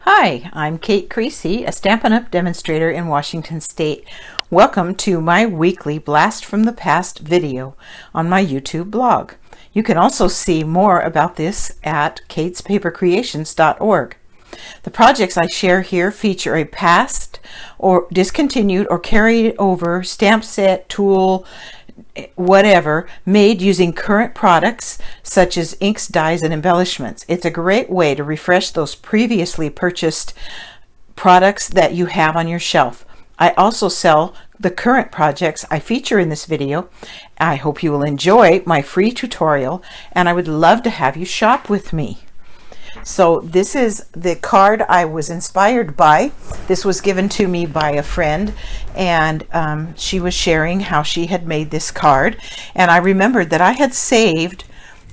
Hi, I'm Kate Creasy, a Stampin' Up! Demonstrator in Washington State. Welcome to my weekly Blast from the Past video on my YouTube blog. You can also see more about this at katespapercreations.org. The projects I share here feature a past or discontinued or carried over stamp set, tool, whatever, made using current products such as inks, dyes, and embellishments. It's a great way to refresh those previously purchased products that you have on your shelf. I also sell the current projects I feature in this video. I hope you will enjoy my free tutorial, and I would love to have you shop with me. So this is the card I was inspired by. This was given to me by a friend, and she was sharing how she had made this card. And I remembered that I had saved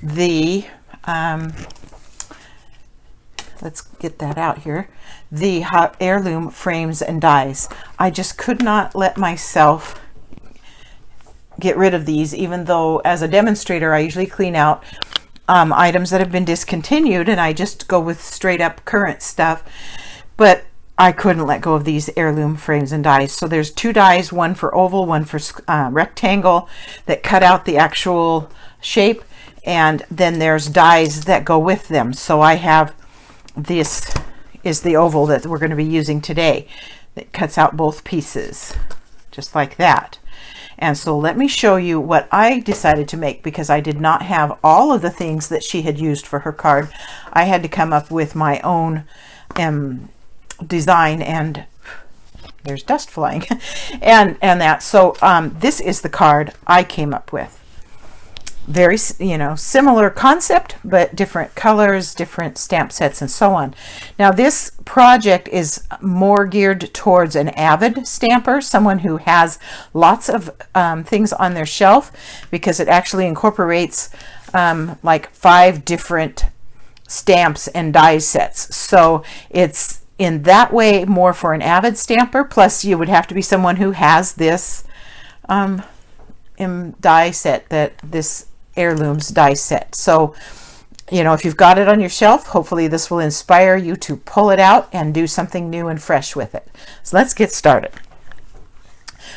the, let's get that out here, the Heirloom frames and dies. I just could not let myself get rid of these, even though as a demonstrator I usually clean out items that have been discontinued, and I just go with straight up current stuff, but I couldn't let go of these Heirloom frames and dies. So there's two dies, one for oval, one for rectangle, that cut out the actual shape, and then there's dies that go with them. So I have, this is the oval that we're going to be using today, that cuts out both pieces just like that. And so let me show you what I decided to make, because I did not have all of the things that she had used for her card. I had to come up with my own design, and there's dust flying and that. So this is the card I came up with. Very, similar concept, but different colors, different stamp sets, and so on. Now this project is more geared towards an avid stamper, someone who has lots of things on their shelf, because it actually incorporates like 5 different stamps and die sets. So it's in that way more for an avid stamper. Plus you would have to be someone who has this die set, that this Heirlooms die set. So if you've got it on your shelf, hopefully this will inspire you to pull it out and do something new and fresh with it. So let's get started.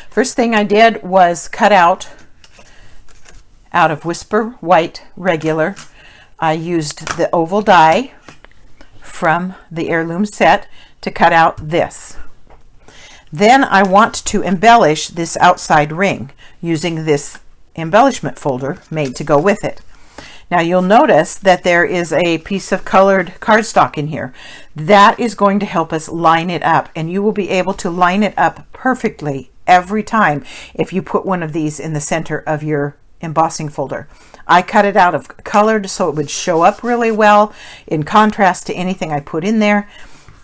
First thing I did was cut out of Whisper White regular. I used the oval die from the Heirloom set to cut out this. Then I want to embellish this outside ring using this embellishment folder made to go with it. Now you'll notice that there is a piece of colored cardstock in here. That is going to help us line it up, and you will be able to line it up perfectly every time if you put one of these in the center of your embossing folder. I cut it out of colored so it would show up really well in contrast to anything I put in there.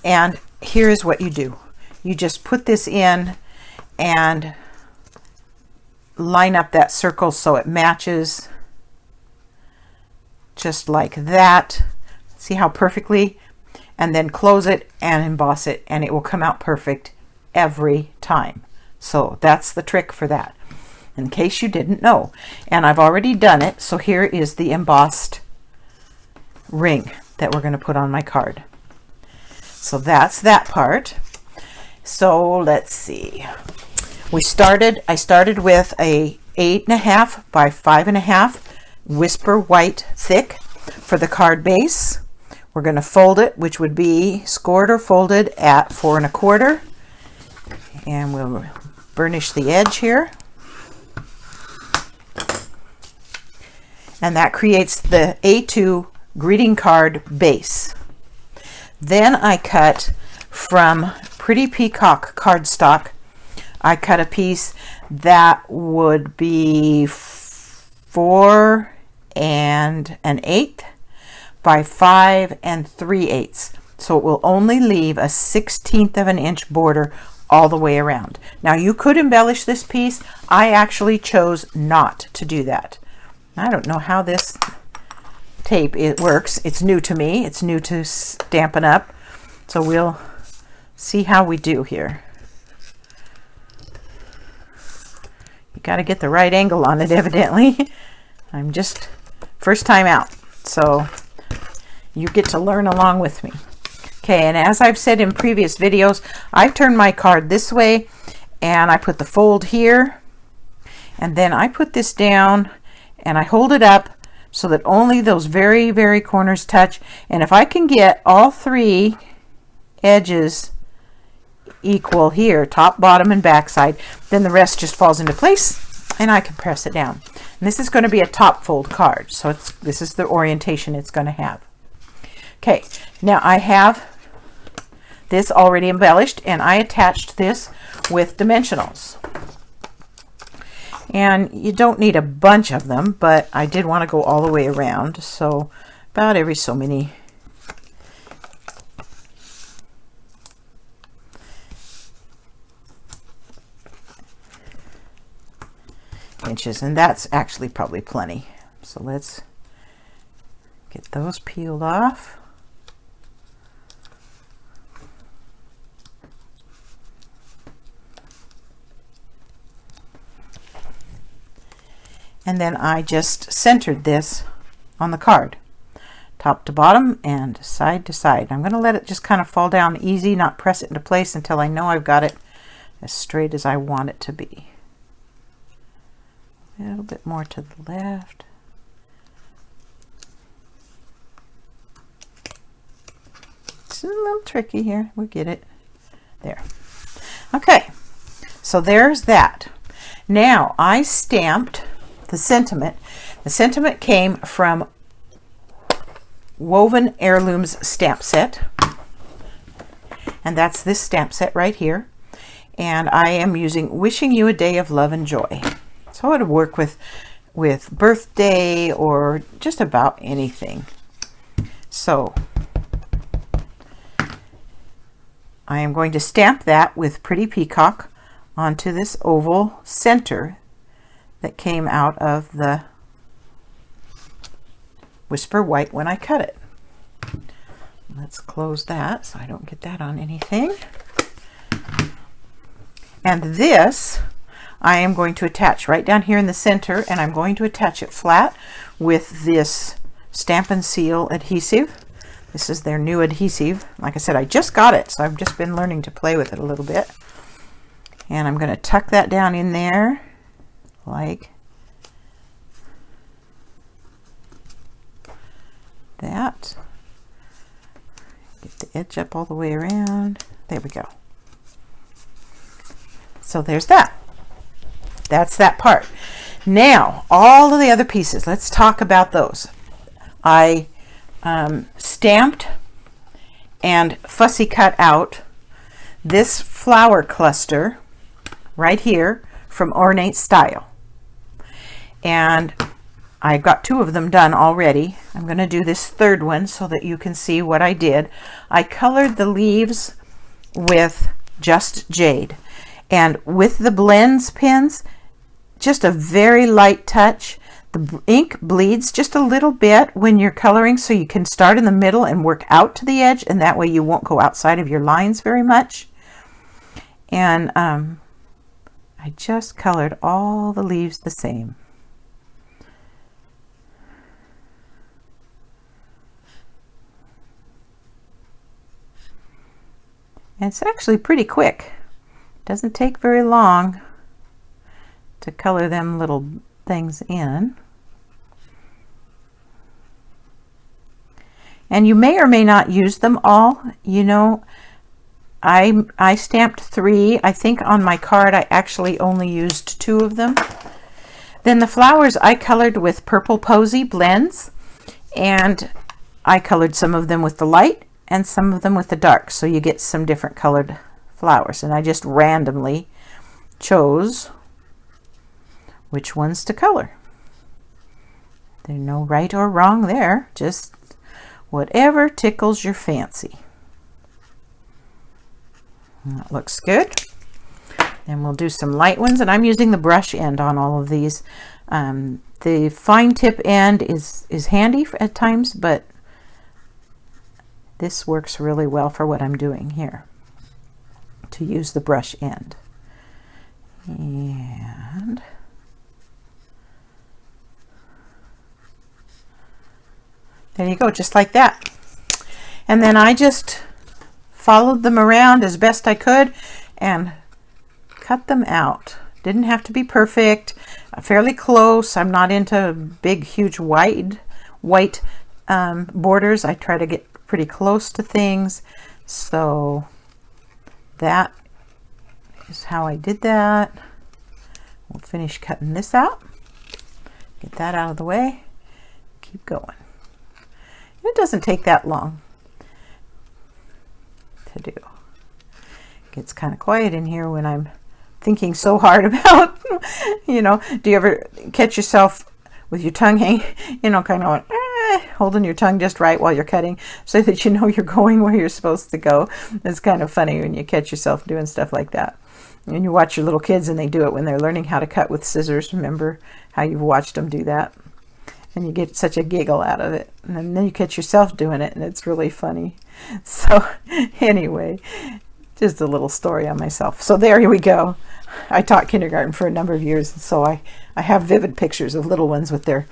And here is what you do. You just put this in and line up that circle so it matches just like that. See how perfectly? And then close it and emboss it, and it will come out perfect every time. So that's the trick for that, in case you didn't know. And I've already done it, so here is the embossed ring that we're going to put on my card. So that's that part. So let's see. I started with a 8.5 by 5.5 Whisper White thick for the card base. We're going to fold it, which would be scored or folded at 4 1/4, and we'll burnish the edge here, and that creates the A2 greeting card base. Then I cut from Pretty Peacock cardstock. I cut a piece that would be 4 1/8 by 5 3/8. So it will only leave a 1/16 of an inch border all the way around. Now you could embellish this piece. I actually chose not to do that. I don't know how this tape works. It's new to me. It's new to Stampin' Up! So we'll see how we do here. Got to get the right angle on it, evidently. I'm just first time out, so you get to learn along with me. Okay, and as I've said in previous videos, I've turned my card this way and I put the fold here, and then I put this down and I hold it up so that only those very, very corners touch. And if I can get all three edges equal here, top, bottom, and back side, then the rest just falls into place and I can press it down. And this is going to be a top fold card, so this is the orientation it's going to have. Okay, now I have this already embellished, and I attached this with dimensionals. And you don't need a bunch of them, but I did want to go all the way around, so about every so many inches, and that's actually probably plenty. So let's get those peeled off. And then I just centered this on the card, top to bottom and side to side. I'm going to let it just kind of fall down easy, not press it into place until I know I've got it as straight as I want it to be. A little bit more to the left. It's a little tricky here. We get it. There. Okay, so there's that. Now I stamped the sentiment. The sentiment came from Woven Heirlooms stamp set, and that's this stamp set right here. And I am using Wishing You a Day of Love and Joy. So it would work with birthday or just about anything. So I am going to stamp that with Pretty Peacock onto this oval center that came out of the Whisper White when I cut it. Let's close that so I don't get that on anything. And this I am going to attach right down here in the center, and I'm going to attach it flat with this Stamp and Seal adhesive. This is their new adhesive. Like I said, I just got it, so I've just been learning to play with it a little bit. And I'm going to tuck that down in there like that. Get the edge up all the way around. There we go. So there's that. That's that part. Now, all of the other pieces, let's talk about those. I stamped and fussy cut out this flower cluster right here from Ornate Style. And I've got two of them done already. I'm going to do this third one so that you can see what I did. I colored the leaves with Just Jade. And with the blends pins, just a very light touch. The ink bleeds just a little bit when you're coloring, so you can start in the middle and work out to the edge, and that way you won't go outside of your lines very much. And I just colored all the leaves the same. And it's actually pretty quick. Doesn't take very long to color them little things in. And you may or may not use them all. You know, I stamped 3. I think on my card I actually only used 2 of them. Then the flowers I colored with Purple Posy blends, and I colored some of them with the light and some of them with the dark, so you get some different colored flowers. And I just randomly chose which ones to color. There's no right or wrong there, just whatever tickles your fancy. And that looks good. And we'll do some light ones, and I'm using the brush end on all of these. The fine tip end is handy at times, but this works really well for what I'm doing here, to use the brush end. And there you go, just like that. And then I just followed them around as best I could and cut them out. Didn't have to be perfect, fairly close. I'm not into big, huge, white borders. I try to get pretty close to things. So that is how I did that. We'll finish cutting this out. Get that out of the way. Keep going. It doesn't take that long to do. It gets kind of quiet in here when I'm thinking so hard about, you know, do you ever catch yourself with your tongue hanging, you know, kind of holding your tongue just right while you're cutting so that you know you're going where you're supposed to go? It's kind of funny when you catch yourself doing stuff like that. And you watch your little kids and they do it when they're learning how to cut with scissors. Remember how you've watched them do that? And you get such a giggle out of it. And then you catch yourself doing it and it's really funny. So anyway, just a little story on myself. So there we go. I taught kindergarten for a number of years, and so I have vivid pictures of little ones with their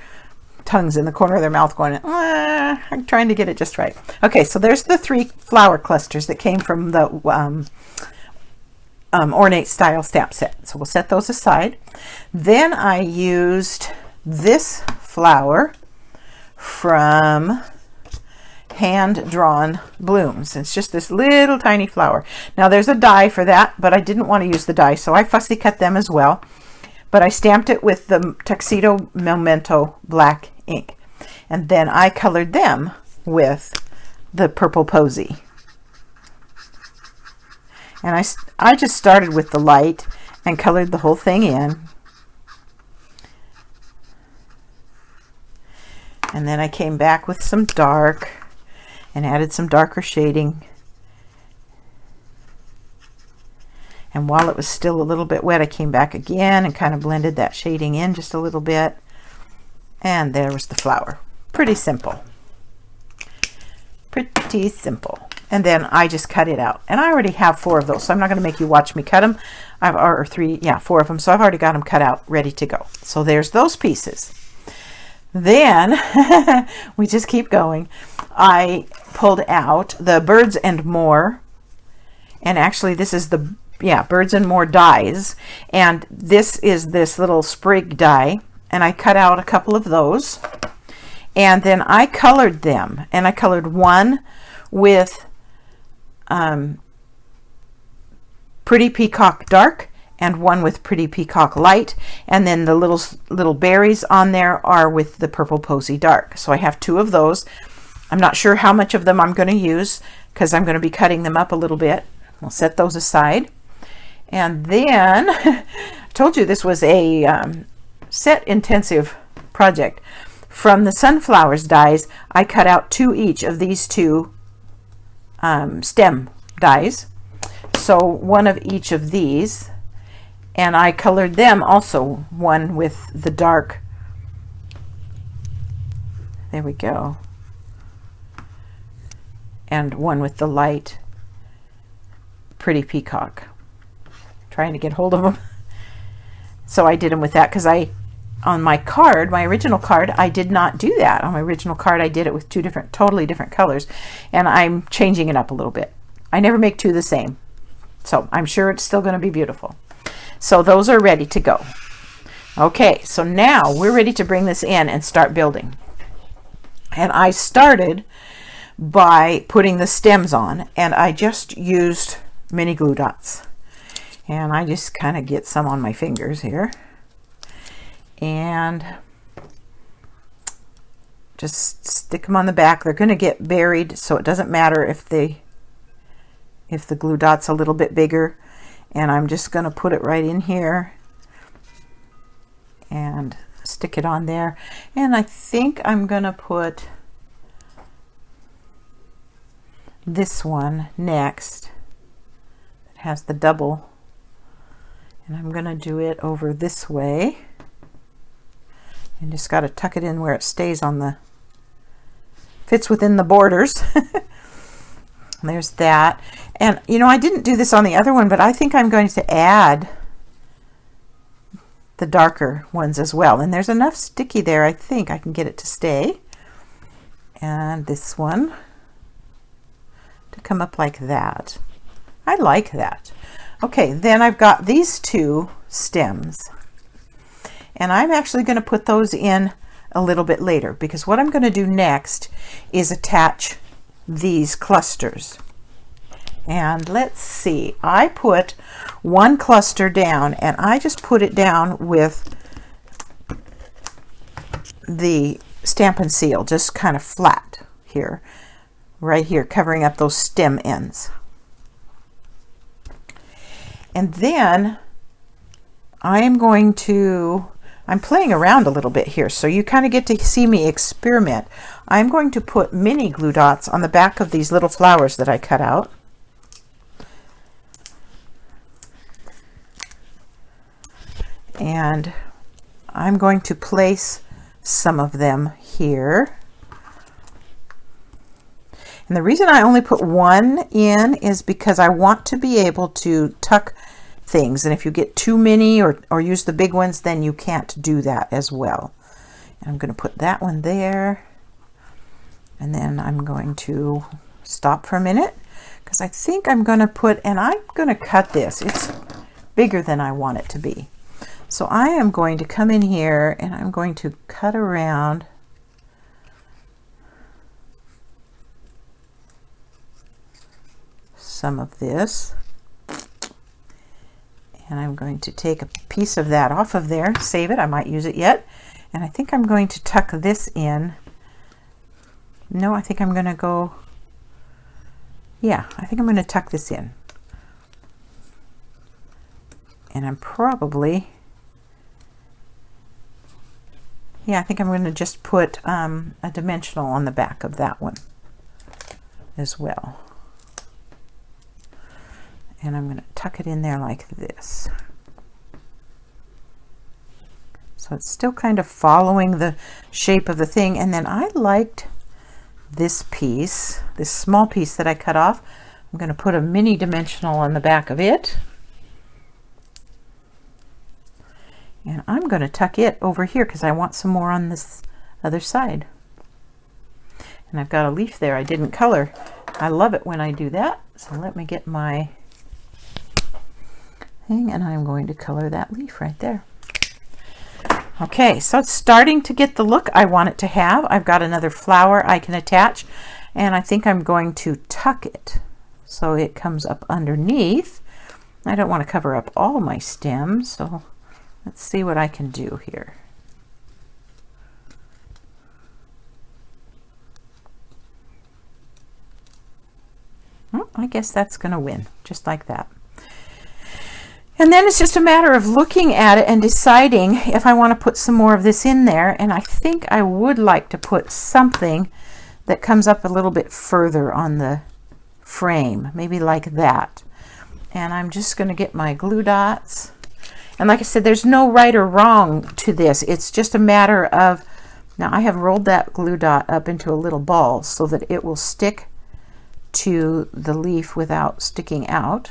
tongues in the corner of their mouth going, I'm trying to get it just right. Okay, so there's the 3 flower clusters that came from the ornate style stamp set. So we'll set those aside. Then I used this flower from hand-drawn blooms. It's just this little tiny flower. Now there's a die for that, but I didn't want to use the die, so I fussy cut them as well. But I stamped it with the Tuxedo Memento black ink. And then I colored them with the purple posy. And I just started with the light and colored the whole thing in. And then I came back with some dark and added some darker shading. And while it was still a little bit wet, I came back again and kind of blended that shading in just a little bit. And there was the flower. Pretty simple. Pretty simple. And then I just cut it out. And I already have 4 of those, so I'm not going to make you watch me cut them. Or 4 of them. So I've already got them cut out, ready to go. So there's those pieces. Then we just keep going. I pulled out the Birds and More, and actually this is the Birds and More dies, and this is this little sprig die, and I cut out a couple of those, and then I colored them, and I colored one with Pretty Peacock Dark and one with Pretty Peacock Light, and then the little berries on there are with the Purple Posy Dark. So I have 2 of those. I'm not sure how much of them I'm going to use because I'm going to be cutting them up a little bit. We'll set those aside. And then I told you this was a set intensive project. From the sunflowers dies, I cut out 2 each of these 2 stem dies. So one of each of these. And I colored them also, one with the dark, there we go, and one with the light Pretty Peacock. Trying to get hold of them. So I did them with that because on my card, my original card, I did not do that. On my original card, I did it with 2 totally different colors, and I'm changing it up a little bit. I never make 2 the same, so I'm sure it's still going to be beautiful. So those are ready to go. Okay, so now we're ready to bring this in and start building. And I started by putting the stems on, and I just used mini glue dots. And I just kind of get some on my fingers here. And just stick them on the back. They're going to get buried, so it doesn't matter if the glue dot's a little bit bigger. And I'm just going to put it right in here and stick it on there. And I think I'm going to put this one next. It has the double. And I'm going to do it over this way. And just got to tuck it in where it stays on the, fits within the borders. There's that. And you know, I didn't do this on the other one, but I think I'm going to add the darker ones as well. And there's enough sticky there, I think I can get it to stay. And this one to come up like that. I like that. Okay, then I've got these two stems, and I'm actually going to put those in a little bit later, because what I'm going to do next is attach these clusters. And let's see, I put one cluster down, and I just put it down with the Stampin' Seal, just kind of flat here, right here, covering up those stem ends. And then I'm playing around a little bit here, so you kind of get to see me experiment. I'm going to put mini glue dots on the back of these little flowers that I cut out. And I'm going to place some of them here. And the reason I only put one in is because I want to be able to tuck things. And if you get too many or use the big ones, then you can't do that as well. And I'm going to put that one there. And then I'm going to stop for a minute, because I think I'm going to put, and I'm going to cut this. It's bigger than I want it to be. So I am going to come in here and I'm going to cut around some of this. And I'm going to take a piece of that off of there, save it. I might use it yet. And I think I'm going to tuck this in. No, I think I'm going to go, yeah, I think I'm going to tuck this in. And I'm probably, yeah, I think I'm going to just put a dimensional on the back of that one as well. And I'm going to tuck it in there like this. So it's still kind of following the shape of the thing. And then I liked this piece, this small piece that I cut off. I'm going to put a mini dimensional on the back of it. And I'm going to tuck it over here because I want some more on this other side. And I've got a leaf there I didn't color. I love it when I do that. So let me get my thing, and I'm going to color that leaf right there. Okay, so it's starting to get the look I want it to have. I've got another flower I can attach, and I think I'm going to tuck it so it comes up underneath. I don't want to cover up all my stems, so let's see what I can do here. Well, I guess that's going to win, just like that. And then it's just a matter of looking at it and deciding if I want to put some more of this in there. And I think I would like to put something that comes up a little bit further on the frame, maybe like that. And I'm just going to get my glue dots. And like I said, there's no right or wrong to this. It's just a matter of, now I have rolled that glue dot up into a little ball so that it will stick to the leaf without sticking out.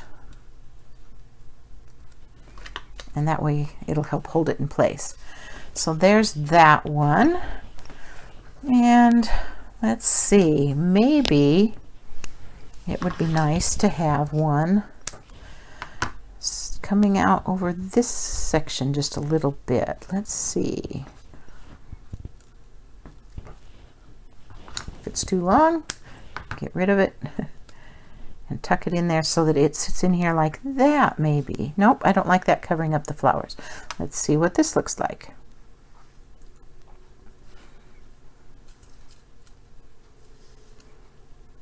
And that way it'll help hold it in place. So there's that one. And let's see, maybe it would be nice to have one coming out over this section just a little bit. Let's see. If it's too long, get rid of it. And tuck it in there so that it sits in here like that, maybe. Nope, I don't like that covering up the flowers. Let's see what this looks like.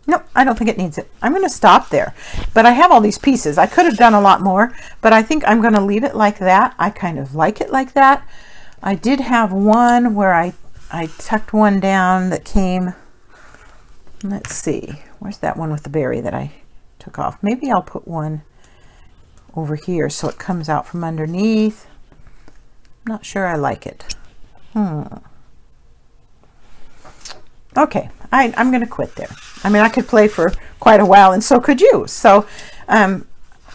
Nope, I don't think it needs it. I'm going to stop there. But I have all these pieces. I could have done a lot more, but I think I'm going to leave it like that. I kind of like it like that. I did have one where I tucked one down that came, let's see, where's that one with the berry that I took off? Maybe I'll put one over here so it comes out from underneath. I'm not sure I like it. Okay, I'm going to quit there. I mean, I could play for quite a while, and so could you. So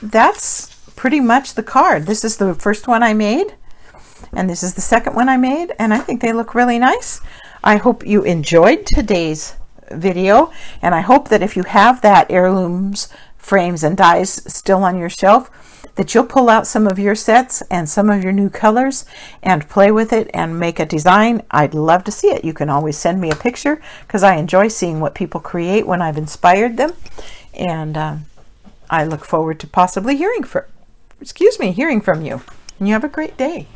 that's pretty much the card. This is the first one I made, and this is the second one I made, and I think they look really nice. I hope you enjoyed today's video, and I hope that if you have that heirlooms frames and dies still on your shelf, that you'll pull out some of your sets and some of your new colors and play with it and make a design. I'd love to see it. You can always send me a picture, because I enjoy seeing what people create when I've inspired them, and I look forward to possibly hearing from you. And you have a great day.